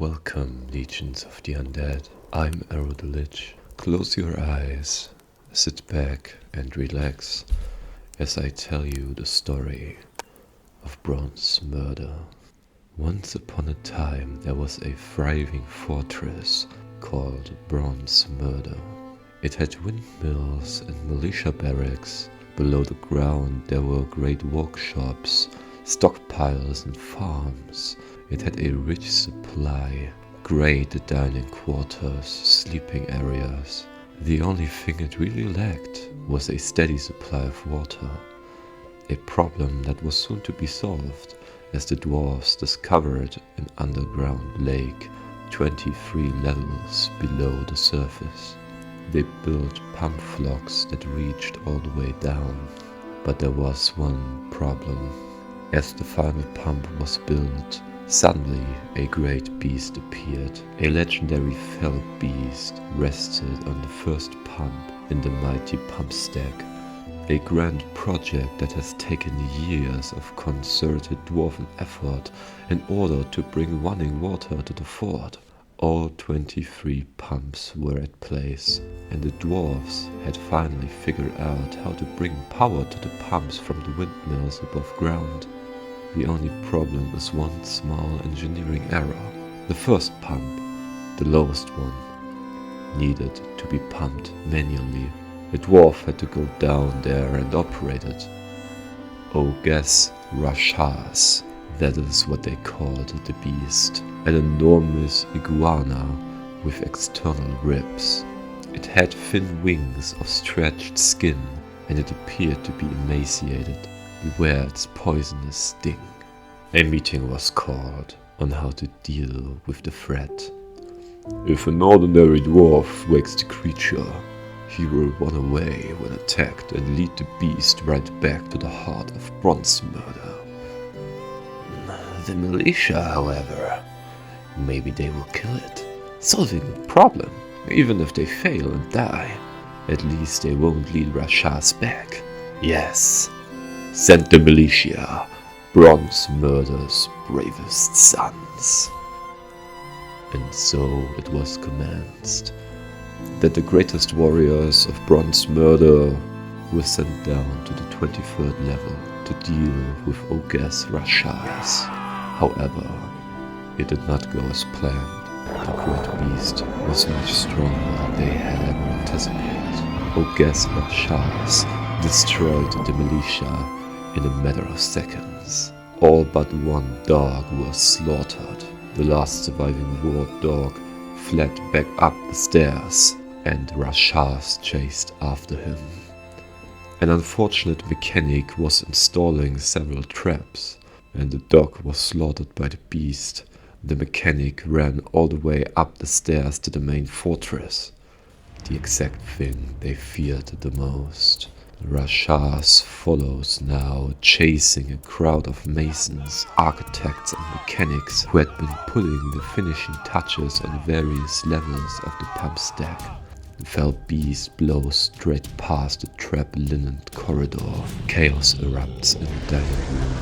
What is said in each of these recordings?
Welcome, legions of the undead. I'm AeroTheLich. Close your eyes, sit back and relax as I tell you the story of Bronzemurder. Once upon a time there was a thriving fortress called Bronzemurder. It had windmills and militia barracks. Below the ground there were great workshops, stockpiles and farms. It had a rich supply, great dining quarters, sleeping areas. The only thing it really lacked was a steady supply of water, a problem that was soon to be solved as the dwarves discovered an underground lake 23 levels below the surface. They built pump flocks that reached all the way down, but there was one problem. As the final pump was built, suddenly a great beast appeared. A legendary fell beast rested on the first pump in the mighty pump stack. A grand project that has taken years of concerted dwarven effort in order to bring running water to the fort. All 23 pumps were at place, and the dwarves had finally figured out how to bring power to the pumps from the windmills above ground. The only problem is one small engineering error. The first pump, the lowest one, needed to be pumped manually. A dwarf had to go down there and operate it. Oh, guess Rashas, that is what they called the beast. An enormous iguana with external ribs. It had thin wings of stretched skin, and it appeared to be emaciated. Beware its poisonous sting. A meeting was called on how to deal with the threat. If an ordinary dwarf wakes the creature, he will run away when attacked and lead the beast right back to the heart of Bronzemurder. The militia, however, maybe they will kill it, solving the problem. Even if they fail and die, at least they won't lead Rashas back. Yes, send the militia, Bronzemurder's bravest sons. And so it was commenced that the greatest warriors of Bronzemurder were sent down to the 23rd level to deal with Ogres Rashas. However, it did not go as planned. The great beast was much stronger than they had ever anticipated. Ogres Rashas destroyed the militia in a matter of seconds. All but one dog was slaughtered. The last surviving war dog fled back up the stairs, and Rashas chased after him. An unfortunate mechanic was installing several traps, and the dog was slaughtered by the beast. The mechanic ran all the way up the stairs to the main fortress, the exact thing they feared the most. Rashas follows now, chasing a crowd of masons, architects and mechanics who had been putting the finishing touches on various levels of the pump stack. The fell beast blows straight past the trap-linened corridor. Chaos erupts in the dining room.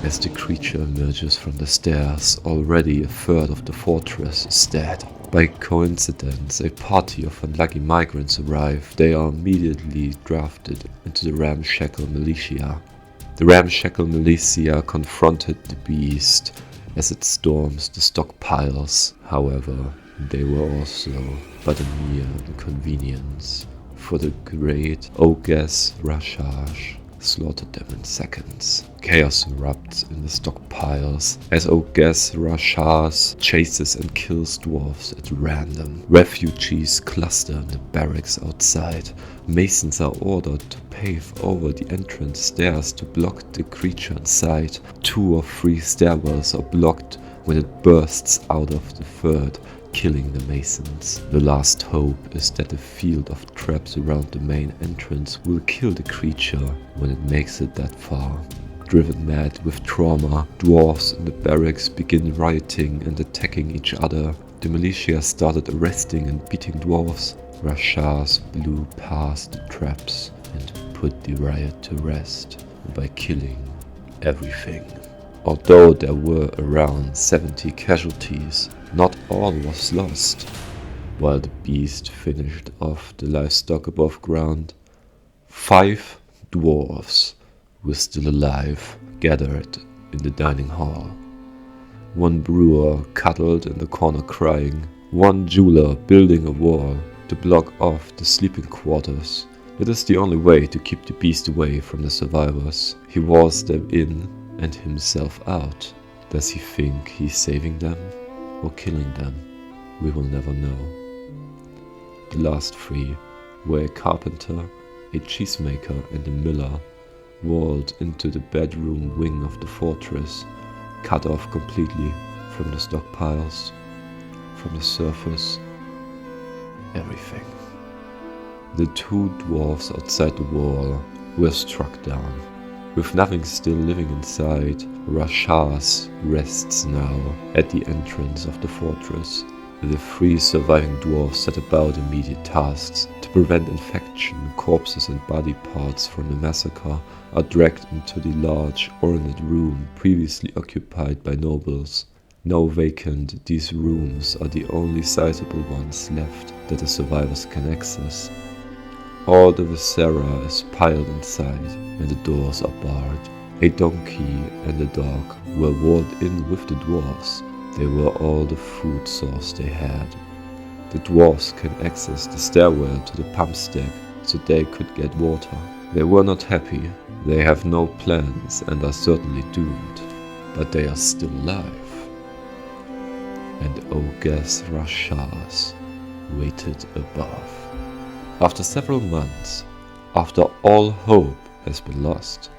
As the creature emerges from the stairs, already a third of the fortress is dead. By coincidence, a party of unlucky migrants arrive. They are immediately drafted into the ramshackle militia. The ramshackle militia confronted the beast as it storms the stockpiles. However, they were also but a mere inconvenience, for the great Ogres Rashas slaughtered them in seconds. Chaos erupts in the stockpiles as Ogres Rashas chases and kills dwarves at random. Refugees cluster in the barracks outside. Masons are ordered to pave over the entrance stairs to block the creature inside. 2 or 3 stairwells are blocked when it bursts out of the third, killing the masons. The last hope is that the field of traps around the main entrance will kill the creature when it makes it that far. Driven mad with trauma, dwarves in the barracks begin rioting and attacking each other. The militia started arresting and beating dwarves. Rashas blew past the traps and put the riot to rest by killing everything. Although there were around 70 casualties, not all was lost. While the beast finished off the livestock above ground, 5 dwarfs were still alive, gathered in the dining hall. One brewer cuddled in the corner crying, one jeweler building a wall to block off the sleeping quarters. It is the only way to keep the beast away from the survivors. He wars them in and himself out. Does he think he's saving them or killing them? We will never know. The last 3 were a carpenter, a cheesemaker and a miller, walled into the bedroom wing of the fortress, cut off completely from the stockpiles, from the surface, everything. The 2 dwarfs outside the wall were struck down. With nothing still living inside, Rashas rests now at the entrance of the fortress. The 3 surviving dwarfs set about immediate tasks to prevent infection. Corpses and body parts from the massacre are dragged into the large ornate room previously occupied by nobles. Now vacant, these rooms are the only sizable ones left that the survivors can access. All the viscera is piled inside and the doors are barred. A donkey and a dog were walled in with the dwarfs. They were all the food source they had. The dwarfs can access the stairwell to the pump stack so they could get water. They were not happy. They have no plans and are certainly doomed. But they are still alive. And Ogas Rashas waited above. After several months, after all hope has been lost,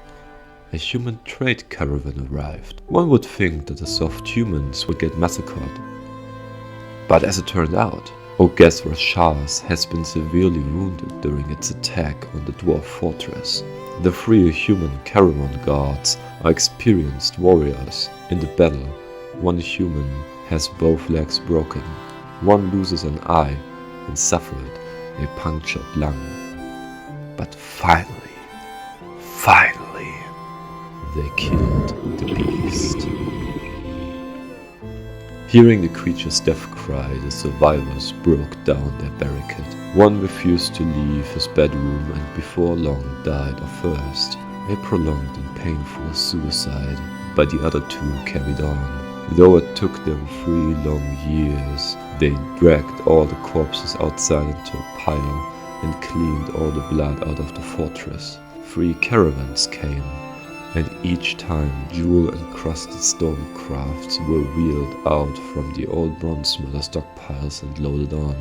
a human trade caravan arrived. One would think that the soft humans would get massacred. But as it turned out, Ogas Rashas has been severely wounded during its attack on the Dwarf Fortress. The 3 human caravan guards are experienced warriors. In the battle, 1 human has both legs broken, 1 loses an eye and suffered a punctured lung. But finally, they killed the beast. Hearing the creature's death cry, the survivors broke down their barricade. 1 refused to leave his bedroom and before long died of thirst, a prolonged and painful suicide, but the other 2 carried on. Though it took them 3 long years, they dragged all the corpses outside into a pile and cleaned all the blood out of the fortress. 3 caravans came, and each time jewel-encrusted stone crafts were wheeled out from the old Bronzemurder stockpiles and loaded on.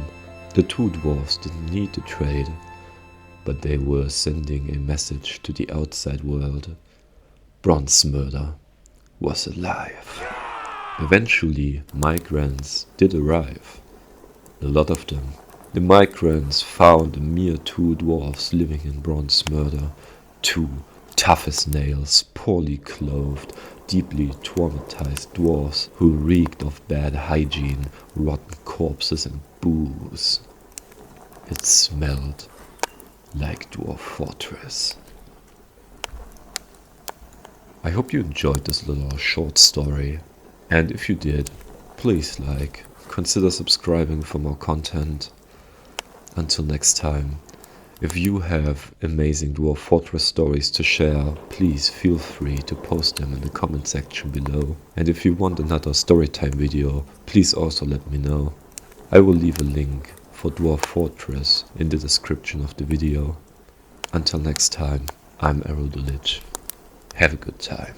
The 2 dwarfs didn't need to trade, but they were sending a message to the outside world. Bronzemurder was alive. Eventually, migrants did arrive. A lot of them. The migrants found a mere 2 dwarfs living in Bronzemurder. 2 tough as nails, poorly clothed, deeply traumatized dwarfs who reeked of bad hygiene, rotten corpses and booze. It smelled like Dwarf Fortress. I hope you enjoyed this little short story. And if you did, please consider subscribing for more content. Until next time, if you have amazing Dwarf Fortress stories to share, please feel free to post them in the comment section below. And if you want another storytime video, please also let me know. I will leave a link for Dwarf Fortress in the description of the video. Until next time, I'm AeroTheLich. Have a good time.